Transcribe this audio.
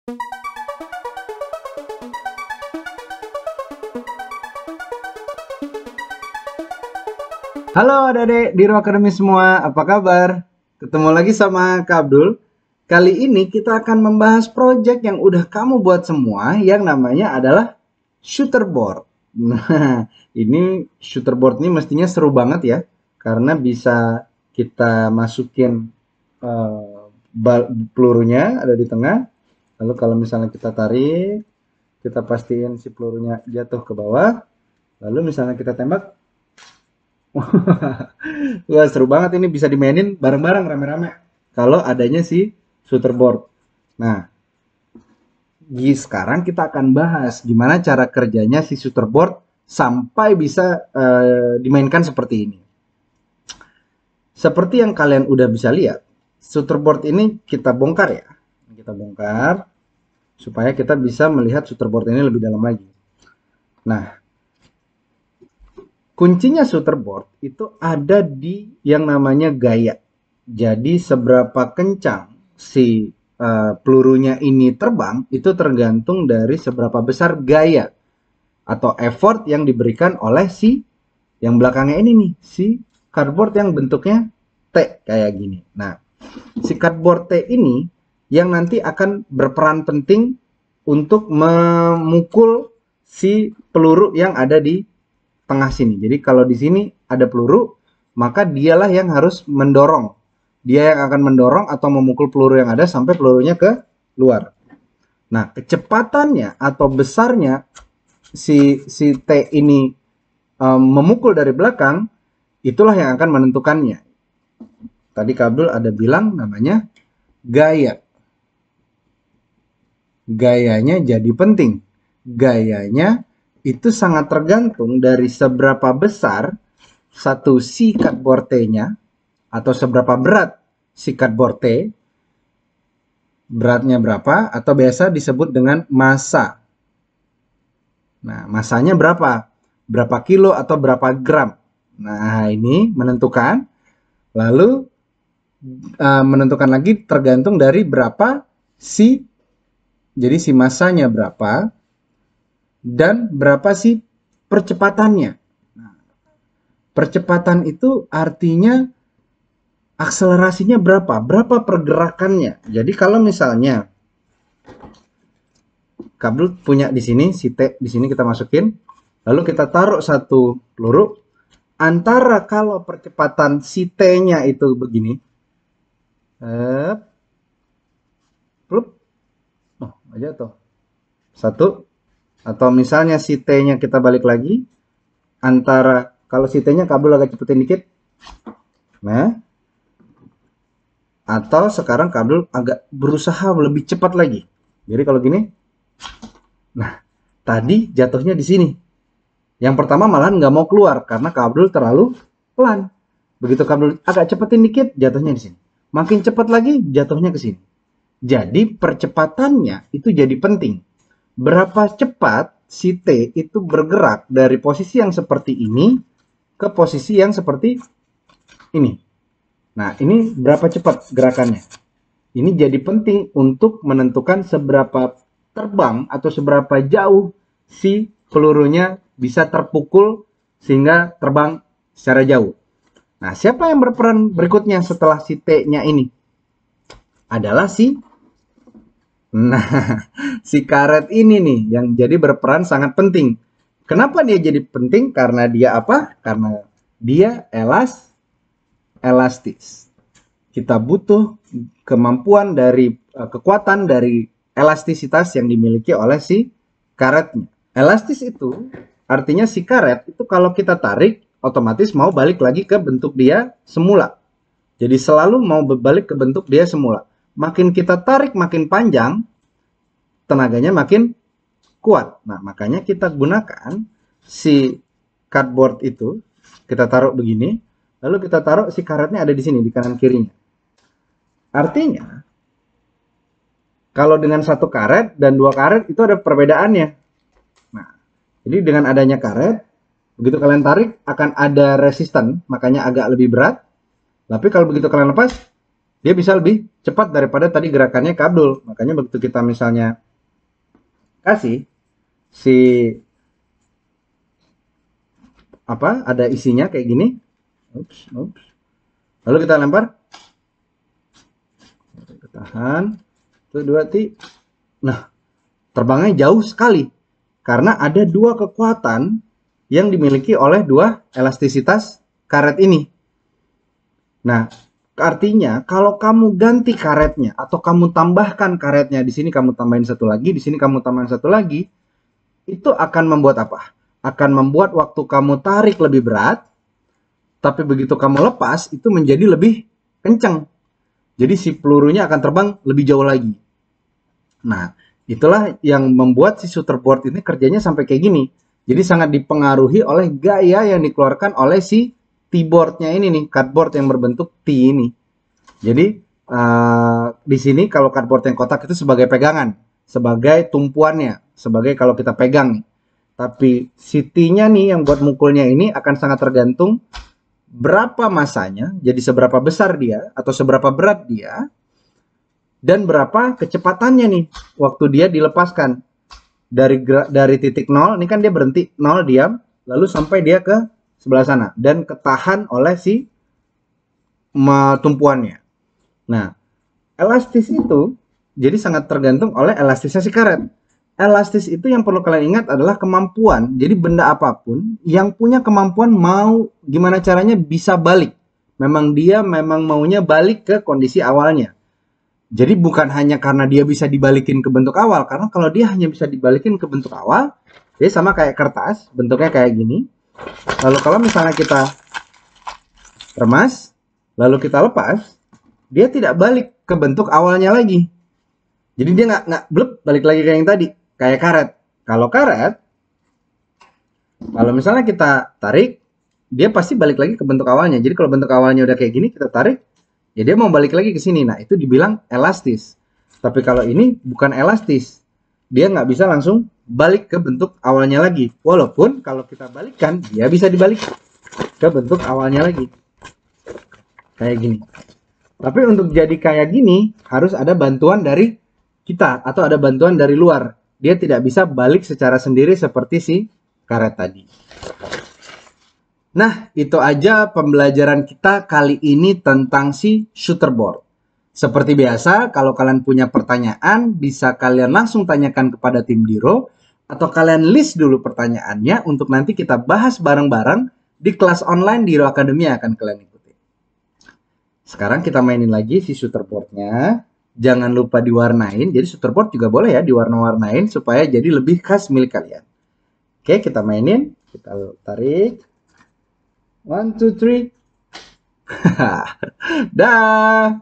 Halo adik-adik di Ruang Akademi semua, apa kabar? Ketemu lagi sama Kak Abdul. Kali ini kita akan membahas project yang udah kamu buat semua yang namanya adalah shooterboard. Nah, ini shooterboard ini mestinya seru banget ya, karena bisa kita masukin pelurunya ada di tengah. Lalu kalau misalnya kita tarik, kita pastiin si pelurunya jatuh ke bawah. Lalu misalnya kita tembak, wah seru banget ini bisa dimainin bareng-bareng rame-rame. Kalau adanya si shooterboard. Nah, sekarang kita akan bahas gimana cara kerjanya si shooterboard sampai bisa dimainkan seperti ini. Seperti yang kalian udah bisa lihat, shooterboard ini kita bongkar ya. Kita bongkar supaya kita bisa melihat shooterboard ini lebih dalam lagi. Nah, kuncinya shooterboard itu ada di yang namanya gaya. Jadi seberapa kencang si pelurunya ini terbang itu tergantung dari seberapa besar gaya atau effort yang diberikan oleh si yang belakangnya ini nih, si cardboard yang bentuknya T kayak gini. Nah, si cardboard T ini yang nanti akan berperan penting untuk memukul si peluru yang ada di tengah sini. Jadi kalau di sini ada peluru, maka dialah yang harus mendorong. Dia yang akan mendorong atau memukul peluru yang ada sampai pelurunya ke luar. Nah, kecepatannya atau besarnya si T ini memukul dari belakang, itulah yang akan menentukannya. Tadi Kak Abdul ada bilang namanya gaya. Gayanya jadi penting. Gayanya itu sangat tergantung dari seberapa besar satu si cardboard T-nya atau seberapa berat si cardboard T, beratnya berapa atau biasa disebut dengan massa. Nah, massanya berapa? Berapa kilo atau berapa gram? Nah, ini menentukan. Lalu menentukan lagi tergantung dari berapa jadi si massanya berapa dan berapa sih percepatannya. Nah, percepatan itu artinya akselerasinya berapa? Berapa pergerakannya? Jadi kalau misalnya kabel punya di sini si T, di sini kita masukin, lalu kita taruh satu peluru, antara kalau percepatan si T-nya itu begini, plup, oh aja tuh, satu, atau misalnya si T-nya kita balik lagi, antara kalau si T-nya kabel agak cepetin dikit, nah, atau sekarang kabel agak berusaha lebih cepat lagi. Jadi kalau gini, nah tadi jatuhnya di sini. Yang pertama malahan nggak mau keluar karena kabel terlalu pelan. Begitu kabel agak cepetin dikit, jatuhnya di sini. Makin cepat lagi, jatuhnya ke sini. Jadi percepatannya itu jadi penting. Berapa cepat si T itu bergerak dari posisi yang seperti ini ke posisi yang seperti ini. Nah, ini berapa cepat gerakannya. Ini jadi penting untuk menentukan seberapa terbang atau seberapa jauh si pelurunya bisa terpukul sehingga terbang secara jauh. Nah, siapa yang berperan berikutnya setelah si T-nya ini? Adalah si karet ini nih yang jadi berperan sangat penting. Kenapa dia jadi penting? Karena dia apa? Karena dia elastis. Kita butuh kemampuan dari kekuatan dari elastisitas yang dimiliki oleh si karetnya. Elastis itu artinya si karet itu kalau kita tarik otomatis mau balik lagi ke bentuk dia semula. Jadi selalu mau berbalik ke bentuk dia semula. Makin kita tarik makin panjang, tenaganya makin kuat. Nah, makanya kita gunakan si cardboard itu, kita taruh begini, lalu kita taruh si karetnya ada di sini, di kanan kirinya. Artinya, kalau dengan satu karet dan dua karet itu ada perbedaannya. Nah, jadi dengan adanya karet, begitu kalian tarik akan ada resisten, makanya agak lebih berat. Tapi kalau begitu kalian lepas, dia bisa lebih cepat daripada tadi gerakannya ke Abdul. Makanya begitu kita misalnya kasih si apa ada isinya kayak gini, ups, lalu kita lempar, tahan, itu dua ti, nah terbangnya jauh sekali karena ada dua kekuatan yang dimiliki oleh dua elastisitas karet ini. Nah, artinya kalau kamu ganti karetnya atau kamu tambahkan karetnya, di sini kamu tambahin satu lagi, di sini kamu tambahin satu lagi, itu akan membuat apa? Akan membuat waktu kamu tarik lebih berat, tapi begitu kamu lepas itu menjadi lebih kencang. Jadi si pelurunya akan terbang lebih jauh lagi. Nah, itulah yang membuat si shooterboard ini kerjanya sampai kayak gini. Jadi sangat dipengaruhi oleh gaya yang dikeluarkan oleh si T-boardnya ini nih, cardboard yang berbentuk T ini. Jadi di sini kalau cardboard yang kotak itu sebagai pegangan, sebagai tumpuannya, sebagai kalau kita pegang nih. Tapi si T-nya nih yang buat mukulnya ini akan sangat tergantung berapa masanya, jadi seberapa besar dia atau seberapa berat dia, dan berapa kecepatannya nih waktu dia dilepaskan dari titik nol. Ini kan dia berhenti nol diam, lalu sampai dia ke sebelah sana dan ketahan oleh si tumpuannya. Nah, elastis itu jadi sangat tergantung oleh elastisnya si karet. Elastis itu yang perlu kalian ingat adalah kemampuan. Jadi benda apapun yang punya kemampuan mau gimana caranya bisa balik. Memang dia memang maunya balik ke kondisi awalnya. Jadi bukan hanya karena dia bisa dibalikin ke bentuk awal. Karena kalau dia hanya bisa dibalikin ke bentuk awal, dia sama kayak kertas, bentuknya kayak gini. Lalu kalau misalnya kita remas, lalu kita lepas, dia tidak balik ke bentuk awalnya lagi. Jadi dia nggak blep balik lagi kayak yang tadi, kayak karet. Kalau karet, kalau misalnya kita tarik, dia pasti balik lagi ke bentuk awalnya. Jadi kalau bentuk awalnya udah kayak gini, kita tarik, ya dia mau balik lagi ke sini. Nah, itu dibilang elastis. Tapi kalau ini bukan elastis. Dia nggak bisa langsung balik ke bentuk awalnya lagi. Walaupun kalau kita balikkan, dia bisa dibalik ke bentuk awalnya lagi. Kayak gini. Tapi untuk jadi kayak gini, harus ada bantuan dari kita atau ada bantuan dari luar. Dia tidak bisa balik secara sendiri seperti si karet tadi. Nah, itu aja pembelajaran kita kali ini tentang si shooterboard. Seperti biasa, kalau kalian punya pertanyaan, bisa kalian langsung tanyakan kepada tim Diro, atau kalian list dulu pertanyaannya untuk nanti kita bahas bareng-bareng di kelas online Diro Academy yang akan kalian ikuti. Sekarang kita mainin lagi si shooterboardnya. Jangan lupa diwarnain. Jadi shooterboard juga boleh ya diwarna-warnain supaya jadi lebih khas milik kalian. Oke, kita mainin. Kita tarik. 1, 2, 3. Dah.